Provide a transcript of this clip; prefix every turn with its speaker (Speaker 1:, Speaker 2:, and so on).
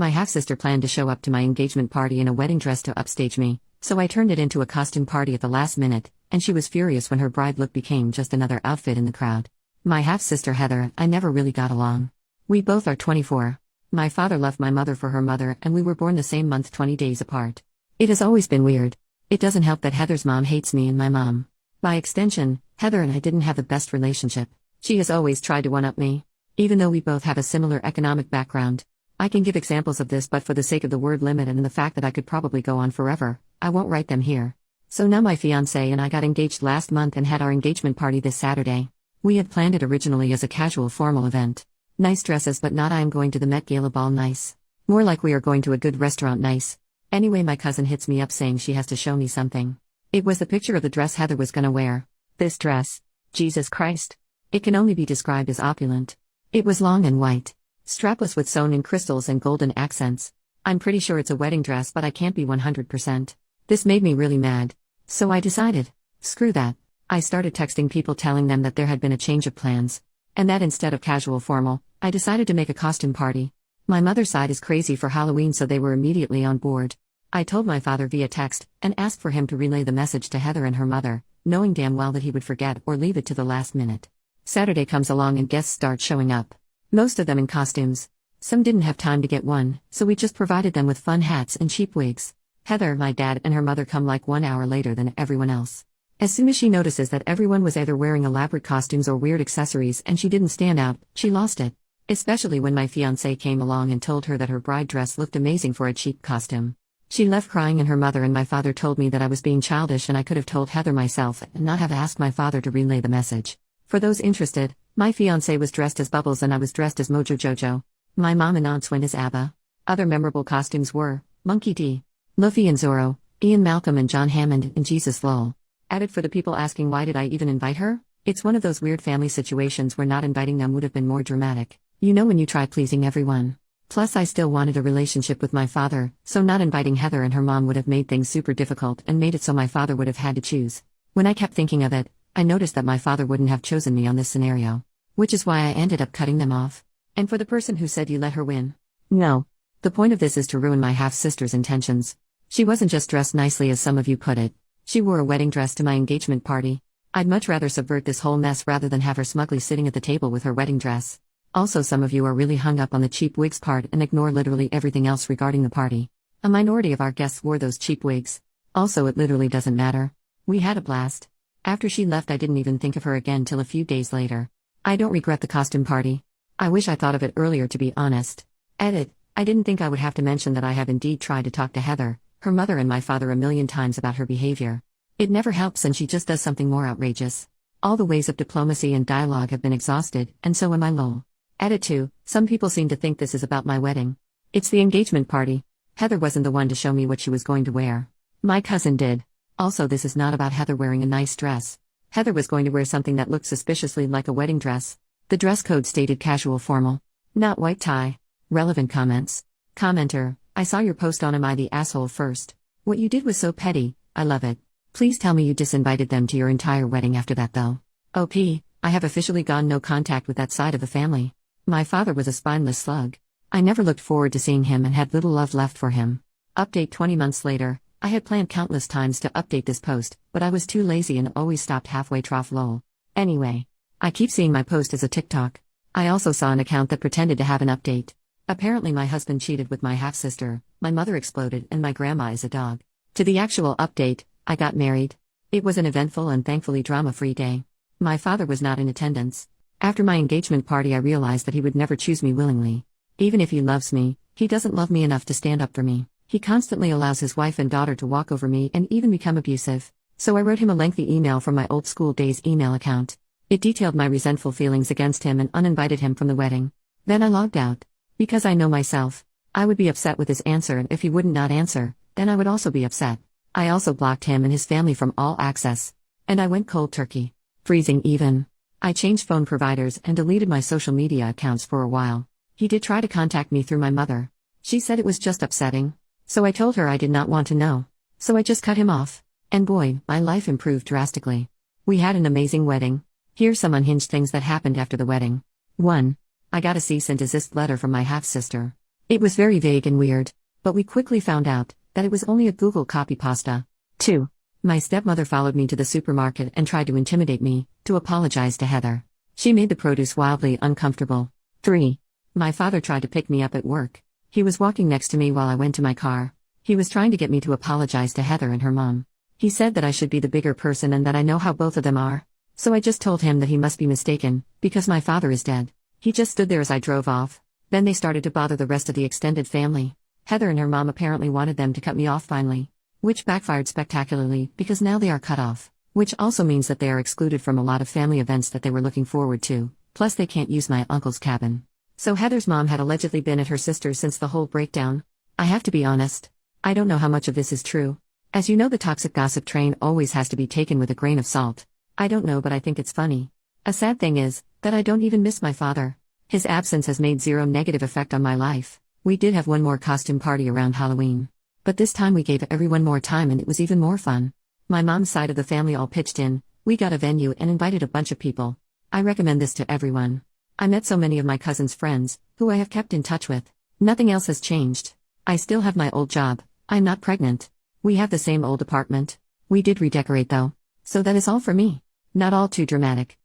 Speaker 1: My half-sister planned to show up to my engagement party in a wedding dress to upstage me, so I turned it into a costume party at the last minute, and she was furious when her bride look became just another outfit in the crowd. My half-sister Heather, I never really got along. We both are 24. My father left my mother for her mother, and we were born the same month 20 days apart. It has always been weird. It doesn't help that Heather's mom hates me and my mom. By extension, Heather and I didn't have the best relationship. She has always tried to one-up me. Even though we both have a similar economic background. I can give examples of this, but for the sake of the word limit and the fact that I could probably go on forever, I won't write them here. So now my fiancé and I got engaged last month and had our engagement party this Saturday. We had planned it originally as a casual formal event. Nice dresses, but not I am going to the Met Gala ball nice. More like we are going to a good restaurant nice. Anyway, my cousin hits me up saying she has to show me something. It was the picture of the dress Heather was gonna wear. This dress. Jesus Christ. It can only be described as opulent. It was long and white. Strapless with sewn-in crystals and golden accents. I'm pretty sure it's a wedding dress, but I can't be 100%. This made me really mad. So I decided, screw that. I started texting people telling them that there had been a change of plans. And that instead of casual formal, I decided to make a costume party. My mother's side is crazy for Halloween, so they were immediately on board. I told my father via text, and asked for him to relay the message to Heather and her mother, knowing damn well that he would forget or leave it to the last minute. Saturday comes along and guests start showing up. Most of them in costumes. Some didn't have time to get one, so we just provided them with fun hats and cheap wigs. Heather, my dad, and her mother come like 1 hour later than everyone else. As soon as she notices that everyone was either wearing elaborate costumes or weird accessories and she didn't stand out, she lost it. Especially when my fiancé came along and told her that her bride dress looked amazing for a cheap costume. She left crying, and her mother and my father told me that I was being childish and I could have told Heather myself and not have asked my father to relay the message. For those interested, my fiancé was dressed as Bubbles and I was dressed as Mojo Jojo. My mom and aunts went as ABBA. Other memorable costumes were Monkey D, Luffy and Zorro, Ian Malcolm and John Hammond, and Jesus Lowell. Added for the people asking why did I even invite her? It's one of those weird family situations where not inviting them would have been more dramatic. You know when you try pleasing everyone. Plus I still wanted a relationship with my father, so not inviting Heather and her mom would have made things super difficult and made it so my father would have had to choose. When I kept thinking of it, I noticed that my father wouldn't have chosen me on this scenario. Which is why I ended up cutting them off. And for the person who said you let her win. No. The point of this is to ruin my half-sister's intentions. She wasn't just dressed nicely as some of you put it. She wore a wedding dress to my engagement party. I'd much rather subvert this whole mess rather than have her smugly sitting at the table with her wedding dress. Also, some of you are really hung up on the cheap wigs part and ignore literally everything else regarding the party. A minority of our guests wore those cheap wigs. Also, it literally doesn't matter. We had a blast. After she left, I didn't even think of her again till a few days later. I don't regret the costume party. I wish I thought of it earlier, to be honest. Edit. I didn't think I would have to mention that I have indeed tried to talk to Heather, her mother and my father a million times about her behavior. It never helps and she just does something more outrageous. All the ways of diplomacy and dialogue have been exhausted, and so am I lol. Edit 2. Some people seem to think this is about my wedding. It's the engagement party. Heather wasn't the one to show me what she was going to wear. My cousin did. Also, this is not about Heather wearing a nice dress. Heather was going to wear something that looked suspiciously like a wedding dress. The dress code stated casual formal. Not white tie. Relevant comments. Commenter, I saw your post on Am I the Asshole first. What you did was so petty, I love it. Please tell me you disinvited them to your entire wedding after that though. OP, I have officially gone no contact with that side of the family. My father was a spineless slug. I never looked forward to seeing him and had little love left for him. Update 20 months later. I had planned countless times to update this post, but I was too lazy and always stopped halfway trough lol. Anyway. I keep seeing my post as a TikTok. I also saw an account that pretended to have an update. Apparently my husband cheated with my half-sister, my mother exploded, and my grandma is a dog. To the actual update, I got married. It was an eventful and thankfully drama-free day. My father was not in attendance. After my engagement party I realized that he would never choose me willingly. Even if he loves me, he doesn't love me enough to stand up for me. He constantly allows his wife and daughter to walk over me and even become abusive. So I wrote him a lengthy email from my old school days email account. It detailed my resentful feelings against him and uninvited him from the wedding. Then I logged out. Because I know myself. I would be upset with his answer, and if he wouldn't not answer, then I would also be upset. I also blocked him and his family from all access. And I went cold turkey. Freezing even. I changed phone providers and deleted my social media accounts for a while. He did try to contact me through my mother. She said it was just upsetting. So I told her I did not want to know. So I just cut him off. And boy, my life improved drastically. We had an amazing wedding. Here's some unhinged things that happened after the wedding. 1. I got a cease and desist letter from my half-sister. It was very vague and weird, but we quickly found out that it was only a Google copy pasta. 2. My stepmother followed me to the supermarket and tried to intimidate me, to apologize to Heather. She made the produce wildly uncomfortable. 3. My father tried to pick me up at work. He was walking next to me while I went to my car. He was trying to get me to apologize to Heather and her mom. He said that I should be the bigger person and that I know how both of them are. So I just told him that he must be mistaken, because my father is dead. He just stood there as I drove off. Then they started to bother the rest of the extended family. Heather and her mom apparently wanted them to cut me off finally. Which backfired spectacularly, because now they are cut off. Which also means that they are excluded from a lot of family events that they were looking forward to, plus they can't use my uncle's cabin. So Heather's mom had allegedly been at her sister's since the whole breakdown. I have to be honest. I don't know how much of this is true. As you know, the toxic gossip train always has to be taken with a grain of salt. I don't know, but I think it's funny. A sad thing is, that I don't even miss my father. His absence has made zero negative effect on my life. We did have one more costume party around Halloween. But this time we gave everyone more time and it was even more fun. My mom's side of the family all pitched in, we got a venue and invited a bunch of people. I recommend this to everyone. I met so many of my cousin's friends, who I have kept in touch with. Nothing else has changed. I still have my old job, I'm not pregnant. We have the same old apartment. We did redecorate though. So that is all for me. Not all too dramatic.